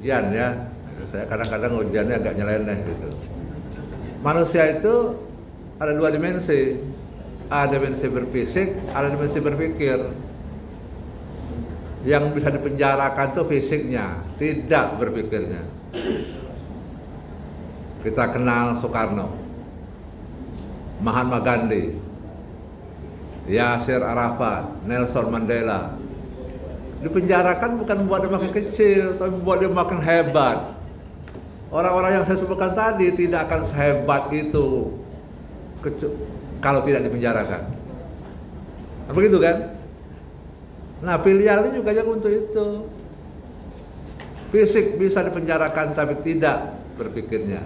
ujian ya. Saya kadang-kadang ujiannya agak nyeleneh gitu. Manusia itu ada dua dimensi. Ada dimensi berfisik, ada dimensi berpikir. Yang bisa dipenjarakan tuh fisiknya, tidak berpikirnya. Kita kenal Soekarno, Mahatma Gandhi, Yasir Arafat, Nelson Mandela. Dipenjarakan bukan membuat dia makin kecil, tapi membuat dia makin hebat. Orang-orang yang saya sebutkan tadi tidak akan sehebat itu kalau tidak dipenjarakan. Nah, begitu kan? Nah, filial ini juga yang untuk itu. Fisik bisa dipenjarakan tapi tidak berpikirnya.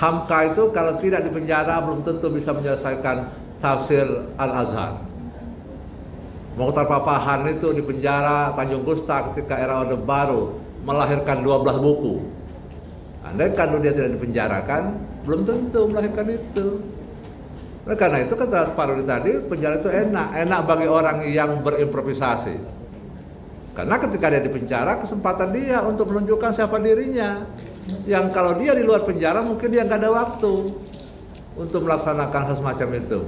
Hamka itu kalau tidak dipenjara belum tentu bisa menyelesaikan tafsir Al-Azhar. Mokhtar Papahan itu dipenjara Tanjung Gusta ketika era Orde Baru melahirkan 12 buku. Andai kalau dia tidak dipenjarakan, belum tentu melahirkan itu. Nah, karena itu kata Pak Rudi tadi, penjara itu enak bagi orang yang berimprovisasi. Karena ketika dia di penjara, kesempatan dia untuk menunjukkan siapa dirinya. Yang kalau dia di luar penjara, mungkin dia nggak ada waktu untuk melaksanakan hal semacam itu.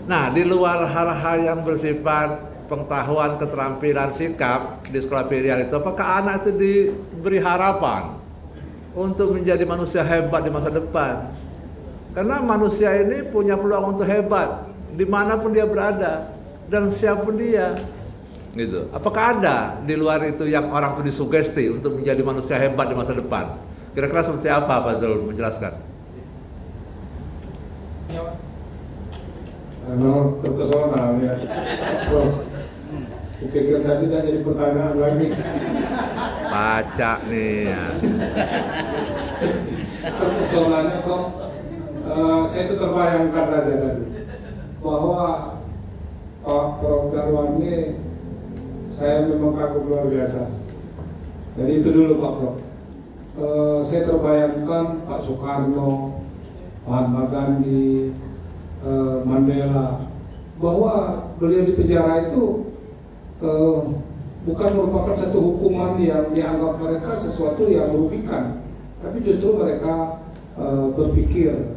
Nah, di luar hal-hal yang bersifat pengetahuan, keterampilan, sikap di sekolah filial itu, apakah anak itu diberi harapan untuk menjadi manusia hebat di masa depan? Karena manusia ini punya peluang untuk hebat dimanapun dia berada dan siapapun dia, gitu. Apakah ada di luar itu yang orang itu disugesti untuk menjadi manusia hebat di masa depan? Kira-kira seperti apa Pak Zul menjelaskan? Memang terpesona ya. Kupikir tadi dah jadi pertanyaan lagi. Baca nih ya. Terpesonanya kok. Saya itu terbayangkan aja tadi bahwa Pak Prof Darwan ini saya memang kagum luar biasa. Jadi itu dulu Pak Prof. Saya terbayangkan Pak Soekarno, Mahatma Gandhi, Mandela, bahwa beliau di penjara itu bukan merupakan satu hukuman yang dianggap mereka sesuatu yang merugikan, tapi justru mereka berpikir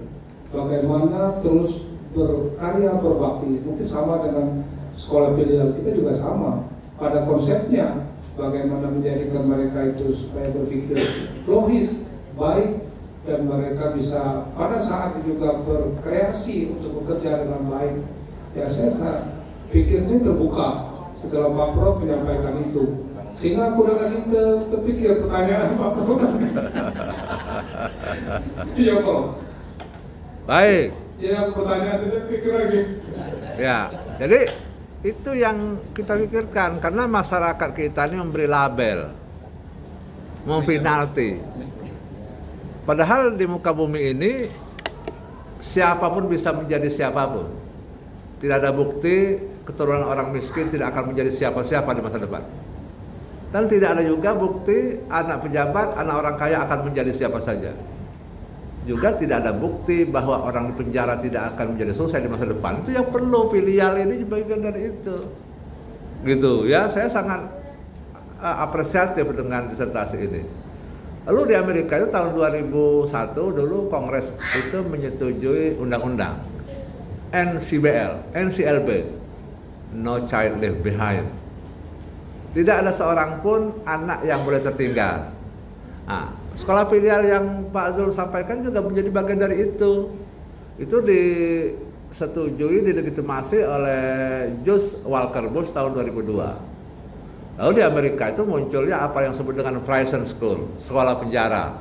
bagaimana terus berkarya berbakti. Mungkin sama dengan sekolah filial kita juga sama pada konsepnya, bagaimana menjadikan mereka itu supaya berpikir logis, baik, dan mereka bisa pada saat itu juga berkreasi untuk bekerja dengan baik. Ya saya pikir saya terbuka setelah Pak Prof menyampaikan itu, sehingga aku udah lagi terpikir pertanyaan Pak Prof. Iya Prof. Baik. Ya pertanyaan itu pikir lagi. Ya, jadi itu yang kita pikirkan karena masyarakat kita ini memberi label, memfinalti. Padahal di muka bumi ini siapapun bisa menjadi siapapun. Tidak ada bukti keturunan orang miskin tidak akan menjadi siapa-siapa di masa depan. Dan tidak ada juga bukti anak pejabat, anak orang kaya akan menjadi siapa saja. Juga tidak ada bukti bahwa orang di penjara tidak akan menjadi sukses di masa depan. Itu yang perlu filial ini bagian dari itu. Gitu ya, saya sangat apresiatif dengan disertasi ini. Lalu di Amerika itu tahun 2001 dulu Kongres itu menyetujui undang-undang NCLB, No Child Left Behind. Tidak ada seorang pun anak yang boleh tertinggal. Nah, sekolah filial yang Pak Zul sampaikan juga menjadi bagian dari itu. Itu disetujui, dilegitimasi oleh George Walker Bush tahun 2002. Lalu di Amerika itu munculnya apa yang disebut dengan prison school, sekolah penjara.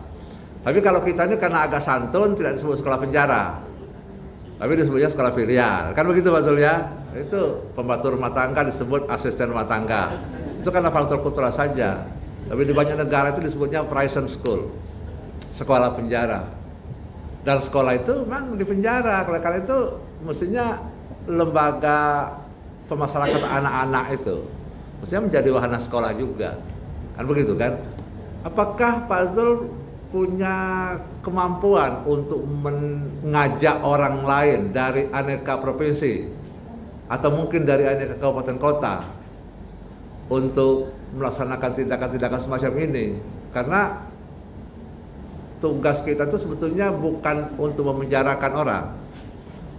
Tapi kalau kita ini karena agak santun tidak disebut sekolah penjara, tapi disebutnya sekolah filial. Kan begitu Pak Zul ya? Itu pembantu rumah tangga disebut asisten rumah tangga. Itu karena faktor kultural saja. Tapi di banyak negara itu disebutnya prison school, sekolah penjara. Dan sekolah itu memang di penjara. Karena itu mestinya lembaga pemasyarakatan anak-anak itu mestinya menjadi wahana sekolah juga. Kan begitu kan? Apakah Pak Zul punya kemampuan untuk mengajak orang lain dari aneka provinsi atau mungkin dari aneka kabupaten kota untuk melaksanakan tindakan-tindakan semacam ini? Karena tugas kita itu sebetulnya bukan untuk memenjarakan orang.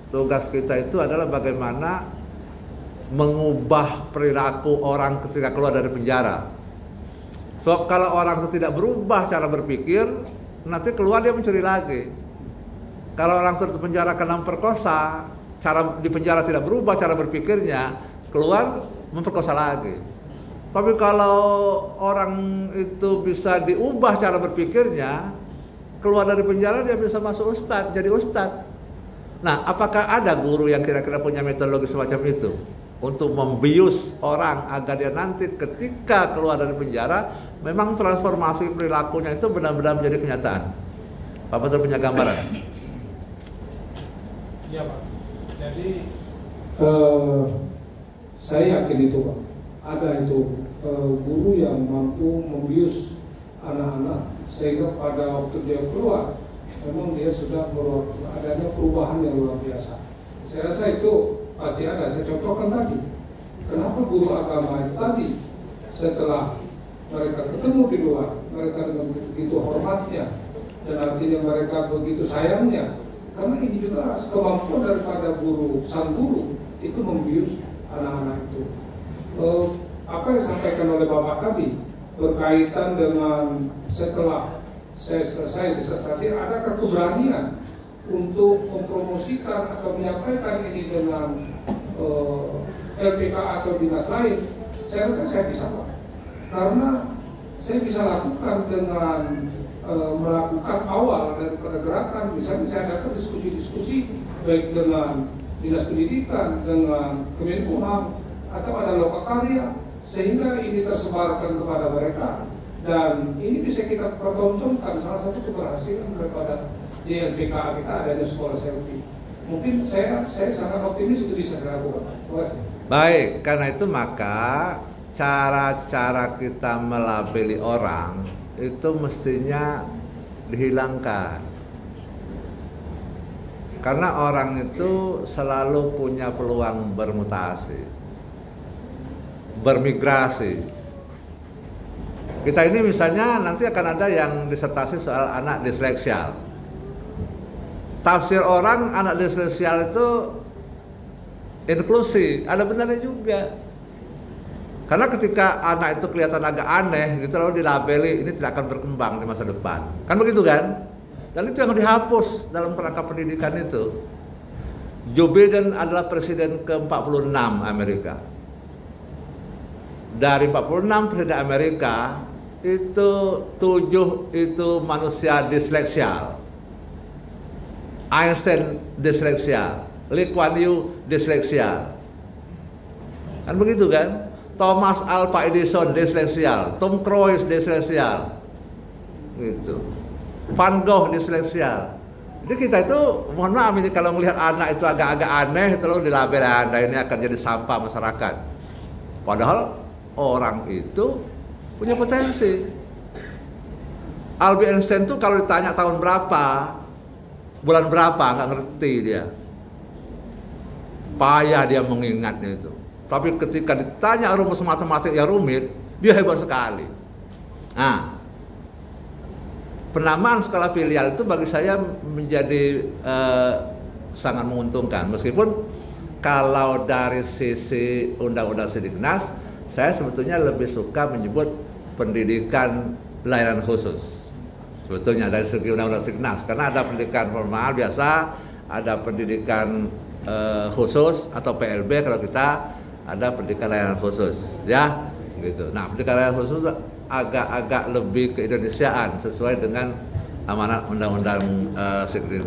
Tugas kita itu adalah bagaimana mengubah perilaku orang ketika keluar dari penjara. So kalau orang itu tidak berubah cara berpikir, nanti keluar dia mencuri lagi. Kalau orang itu penjara karena memperkosa, cara di penjara tidak berubah cara berpikirnya, keluar memperkosa lagi. Tapi kalau orang itu bisa diubah cara berpikirnya, keluar dari penjara dia bisa masuk ustadz, jadi ustadz. Nah, apakah ada guru yang kira-kira punya metodologi semacam itu untuk membius orang agar dia nanti ketika keluar dari penjara memang transformasi perilakunya itu benar-benar menjadi kenyataan? Pak Pastor punya gambaran? Iya Pak. Jadi saya yakin itu Pak. Ada itu guru yang mampu membius anak-anak sehingga pada waktu dia keluar memang dia sudah adanya perubahan yang luar biasa. Saya rasa itu pasti ada. Saya contohkan tadi, kenapa guru agama itu tadi setelah mereka ketemu di luar, mereka dengan begitu hormatnya dan artinya mereka begitu sayangnya, karena ini juga kemampuan daripada sang guru itu membius anak-anak itu. Apa yang disampaikan oleh Bapak tadi berkaitan dengan setelah saya selesai disertasi, adakah keberanian untuk mempromosikan atau menyampaikan ini dengan LPK atau dinas lain? Saya rasa saya bisa Pak, karena saya bisa lakukan dengan melakukan awal daripada gerakan. Misalnya saya dapat diskusi-diskusi baik dengan dinas pendidikan, dengan Kemenkumham atau ada lokakarya, sehingga ini tersebarkan kepada mereka. Dan ini bisa kita pertontonkan salah satu keberhasilan daripada di LPKA kita adanya sekolah selfie. Mungkin saya sangat optimis itu bisa dilakukan. Terima kasih. Baik, karena itu maka cara-cara kita melabeli orang itu mestinya dihilangkan. Karena orang itu selalu punya peluang bermutasi, bermigrasi. Kita ini misalnya nanti akan ada yang disertasi soal anak disleksial. Tafsir orang anak disleksial itu inklusi, ada benarnya juga. Karena ketika anak itu kelihatan agak aneh gitu lalu dilabeli, ini tidak akan berkembang di masa depan. Kan begitu kan? Dan itu yang dihapus dalam kerangka pendidikan itu. Joe Biden adalah presiden ke-46 Amerika. Dari 46 presiden Amerika itu 7 itu manusia disleksial. Einstein disleksial, Lee Kuan Yew disleksial. Kan begitu kan? Thomas Alva Edison disleksial, Tom Cruise disleksial. Gitu. Van Gogh disleksial. Jadi kita itu mohon maaf ini kalau melihat anak itu agak-agak aneh itu lalu dilabel Anda ini akan jadi sampah masyarakat. Padahal orang itu punya potensi. Albert Einstein tuh kalau ditanya tahun berapa, bulan berapa nggak ngerti dia. Payah dia mengingatnya itu. Tapi ketika ditanya rumus matematik yang rumit, dia hebat sekali. Nah, penamaan skala filial itu bagi saya menjadi sangat menguntungkan. Meskipun kalau dari sisi Undang-Undang Sidiknas, saya sebetulnya lebih suka menyebut pendidikan layanan khusus. Sebetulnya dari segi Undang-Undang Sidiknas, karena ada pendidikan formal biasa, ada pendidikan khusus atau PLB kalau kita ada pendidikan layanan khusus, ya, gitu. Nah, pendidikan layanan khusus agak-agak lebih keindonesiaan sesuai dengan amanat Undang-Undang Sidiknas.